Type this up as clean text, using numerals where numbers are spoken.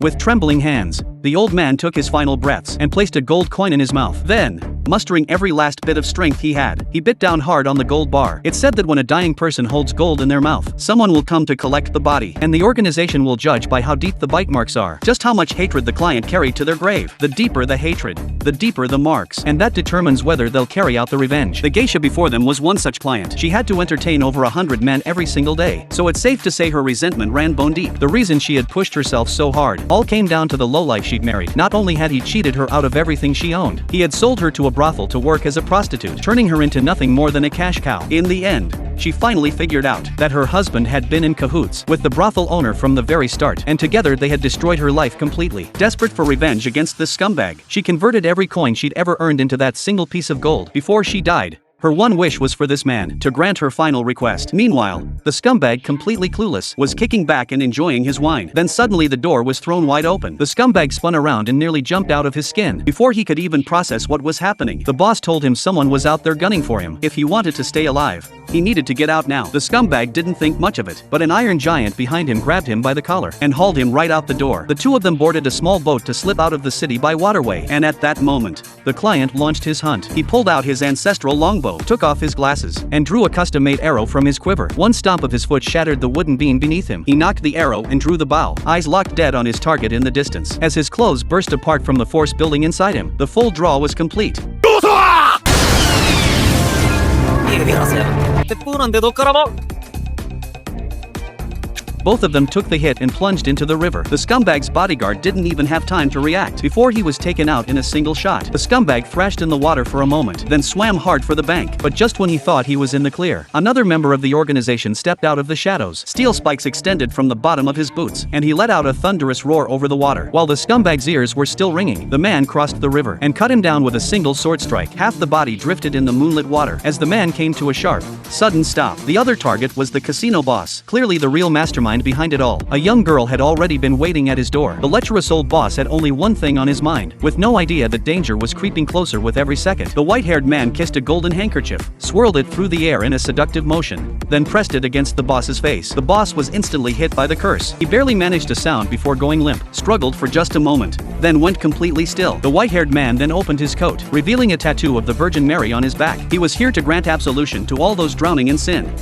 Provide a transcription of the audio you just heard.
With trembling hands, the old man took his final breaths and placed a gold coin in his mouth. Then, mustering every last bit of strength he had, he bit down hard on the gold bar. It's said that when a dying person holds gold in their mouth, someone will come to collect the body, and the organization will judge by how deep the bite marks are, just how much hatred the client carried to their grave. The deeper the hatred, the deeper the marks, and that determines whether they'll carry out the revenge. The geisha before them was one such client. She had to entertain over 100 men every single day, so it's safe to say her resentment ran bone deep. The reason she had pushed herself so hard all came down to the lowlife she'd married. Not only had he cheated her out of everything she owned, he had sold her to a brothel to work as a prostitute, turning her into nothing more than a cash cow. In the end, she finally figured out that her husband had been in cahoots with the brothel owner from the very start, and together they had destroyed her life completely. Desperate for revenge against this scumbag, she converted every coin she'd ever earned into that single piece of gold. Before she died, her one wish was for this man to grant her final request. Meanwhile, the scumbag, completely clueless, was kicking back and enjoying his wine. Then suddenly the door was thrown wide open. The scumbag spun around and nearly jumped out of his skin. Before he could even process what was happening, the boss told him someone was out there gunning for him. If he wanted to stay alive, he needed to get out now. The scumbag didn't think much of it, but an iron giant behind him grabbed him by the collar and hauled him right out the door. The two of them boarded a small boat to slip out of the city by waterway, and at that moment, the client launched his hunt. He pulled out his ancestral longbow, took off his glasses, and drew a custom-made arrow from his quiver. One stomp of his foot shattered the wooden beam beneath him. He knocked the arrow and drew the bow, eyes locked dead on his target in the distance. As his clothes burst apart from the force building inside him, the full draw was complete. Both of them took the hit and plunged into the river. The scumbag's bodyguard didn't even have time to react before he was taken out in a single shot. The scumbag thrashed in the water for a moment, then swam hard for the bank. But just when he thought he was in the clear, another member of the organization stepped out of the shadows. Steel spikes extended from the bottom of his boots, and he let out a thunderous roar over the water. While the scumbag's ears were still ringing, the man crossed the river and cut him down with a single sword strike. Half the body drifted in the moonlit water as the man came to a sharp, sudden stop. The other target was the casino boss, clearly the real mastermind behind it all. A young girl had already been waiting at his door. The lecherous old boss had only one thing on his mind, with no idea that danger was creeping closer with every second. The white-haired man kissed a golden handkerchief, swirled it through the air in a seductive motion, then pressed it against the boss's face. The boss was instantly hit by the curse. He barely managed a sound before going limp, struggled for just a moment, then went completely still. The white-haired man then opened his coat, revealing a tattoo of the Virgin Mary on his back. He was here to grant absolution to all those drowning in sin.